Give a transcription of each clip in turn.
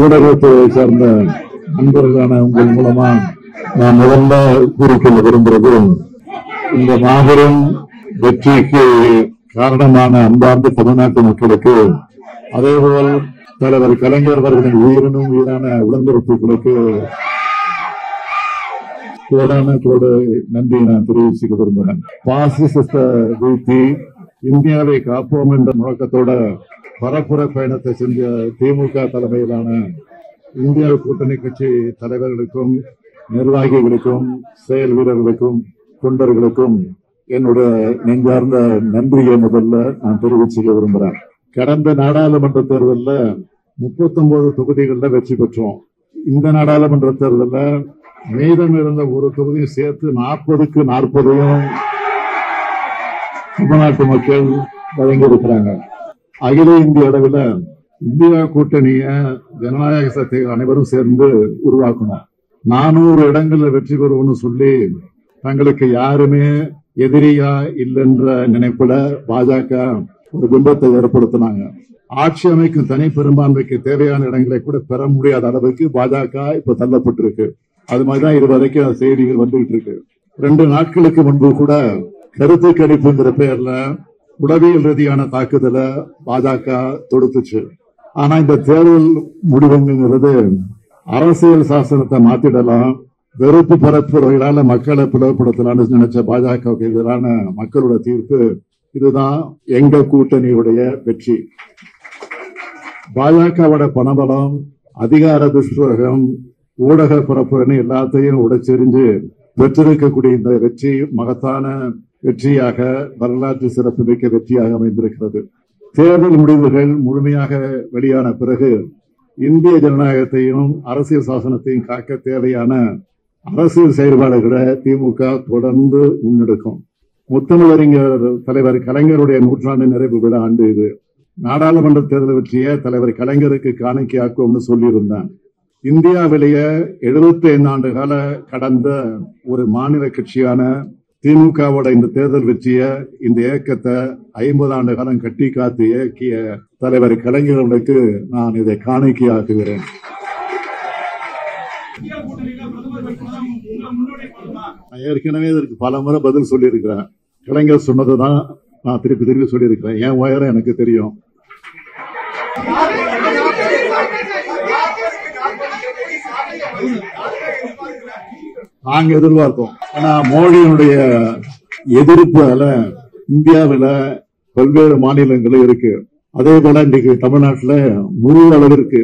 ஊடகத்துறை சார்ந்த நண்பர்களான உங்கள் மூலமா நான் முதல்ல கூறிக்கொள்ள விரும்புகிறது, இந்த மாபெரும் வெற்றிக்கு காரணமான அன்பார்ந்த தமிழ்நாட்டு மக்களுக்கு, அதேபோல் தலைவர் கலைஞர் அவர்களின் உயிரினும் உயிரான உடன்பிறப்புகளுக்கு கோடானத்தோடு நன்றி நான் தெரிவிச்சுக்க விரும்புகிறேன். பாசிசத்தை வீழ்த்தி இந்தியாவை காப்போம் என்ற முழக்கத்தோட பரப்புர பயணத்தை செஞ்ச திமுக தலைமையிலான இந்தியா கூட்டணி கட்சி தலைவர்களுக்கும், நிர்வாகிகளுக்கும், செயல் வீரர்களுக்கும், தொண்டர்களுக்கும் என்னோட நெஞ்சார்ந்த நன்றியை முதல்ல நான் தெரிவிச்சுக்க விரும்புகிறேன். கடந்த நாடாளுமன்ற தேர்தலில் 39 தொகுதிகளில் வெற்றி பெற்றோம். இந்த நாடாளுமன்ற தேர்தலில் மீதம் இருந்த ஒரு தொகுதியும் சேர்த்து 40க்கு 40 தமிழ்நாட்டு மக்கள் வழங்கியிருக்கிறாங்க. அகில இந்திய அளவில் இந்தியா கூட்டணிய ஜனநாயக சக்தி அனைவரும் சேர்ந்து உருவாக்கணும். 400 இடங்களில் வெற்றி பெறுவோம்னு சொல்லி தங்களுக்கு யாருமே எதிரியா இல்லைன்ற நினைப்புல பாஜக ஒரு பிம்பத்தை ஏற்படுத்தினாங்க. ஆட்சி அமைக்கும் தனி பெரும்பான்மைக்கு தேவையான இடங்களை கூட பெற முடியாத அளவுக்கு பாஜக இப்ப தள்ளப்பட்டிருக்கு. அது மாதிரிதான் இதுவரைக்கும் செய்திகள் வந்துகிட்டு இருக்கு. 2 நாட்களுக்கு முன்பு கூட கருத்து கணிப்புங்கிற பெயர்ல உளவியல் ரீதியான தாக்குதலை பாஜக தொடுத்துச்சு. ஆனா இந்த தேர்தல் முடிவுங்கிறது அரசியல் சாசனத்தை மாத்திடலாம், வெறுப்பு பரப்புரைகளால மக்களை பிளவுபடுத்தலாம்னு நினைச்ச பாஜகவுக்கு எதிரான மக்களோட தீர்ப்பு இதுதான் எங்க கூட்டணியுடைய வெற்றி. பாஜகவோட பணபலம், அதிகார துஷ்பிரயோகம், ஊடக பரப்புரை எல்லாத்தையும் உடைச்செறிஞ்சு பெற்றிருக்கக்கூடிய இந்த வெற்றி மகத்தான வெற்றியாக, வரலாற்று சிறப்புமிக்க வெற்றியாக அமைந்திருக்கிறது. தேர்தல் முடிவுகள் முழுமையாக வெளியான பிறகு இந்திய ஜனநாயகத்தையும் அரசியல் சாசனத்தையும் காக்க தேவையான அரசியல் செயல்பாடுகளை திமுக தொடர்ந்து முன்னெடுக்கும். முத்தமிழறிஞர் தலைவர் கலைஞருடைய 100ஆண்டு நிறைவு விழா ஆண்டு இது. நாடாளுமன்ற தேர்தல் வெற்றிய தலைவர் கலைஞருக்கு காணிக்கையாக்கும்னு சொல்லியிருந்தான். இந்தியாவிலேயே 75 ஆண்டு கால கடந்த ஒரு மாநில கட்சியான திமுகவோட இந்த தேர்தல் வெற்றிய, இந்த இயக்கத்தை 50 ஆண்டு காலம் கட்டி காத்து இயக்கிய தலைவர் கலைஞர்களுக்கு நான் இதை காணிக்கையாக்குகிறேன். ஏற்கனவே இதற்கு பல முறை பதில் சொல்லியிருக்கிறேன். கலைஞர் சொன்னதுதான் நான் திருப்பி திருப்பி சொல்லியிருக்கிறேன். என் உயரம் எனக்கு தெரியும். நாங்க எதிர்பார்த்தோம். ஆனா மோடியினுடைய எதிர்ப்பால இந்தியாவில பல்வேறு மாநிலங்களும் இருக்கு. அதே போல இன்னைக்கு தமிழ்நாட்டில் முழு அளவிற்கு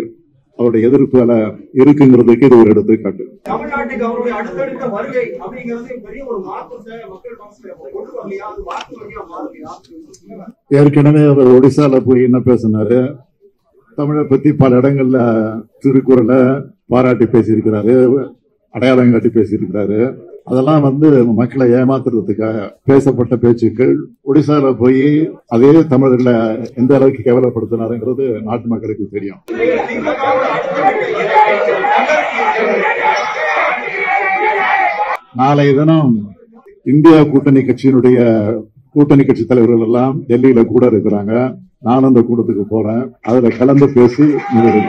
அவருடைய எதிர்ப்பால இருக்குங்கிறதுக்கு இது ஒரு எடுத்துக்காட்டு. தமிழ்நாட்டுக்கு அவருடைய அடுத்தடுத்த வருகை அப்படிங்கிறது பெரிய ஒரு மாற்றத்தை மக்கள் மனசுல கொண்டு வரலையா? அது வாக்கு வழியா மாறலையா? ஏற்கனவே அவர் ஒடிசால போய் என்ன பேசினாரு, தமிழை பத்தி பல இடங்கள்ல திருக்குறளை பாராட்டி பேசியிருக்கிறாரு, அடையாளம் காட்டி பேசியிருக்கிறாரு. அதெல்லாம் மக்களை ஏமாத்துறதுக்காக பேசப்பட்ட பேச்சுக்கள். ஒடிசால போய் அதே தமிழர்களை எந்த அளவுக்கு கேவலப்படுத்தினாருங்கிறது நாட்டு மக்களுக்கு தெரியும். நாளைய தினம் இந்தியா கூட்டணி கட்சியினுடைய கூட்டணி கட்சி தலைவர்கள் எல்லாம் டெல்லியில கூட இருக்கிறாங்க. நானும் அந்த கூட்டத்துக்கு போறேன். அதுல கலந்து பேசி முடிவு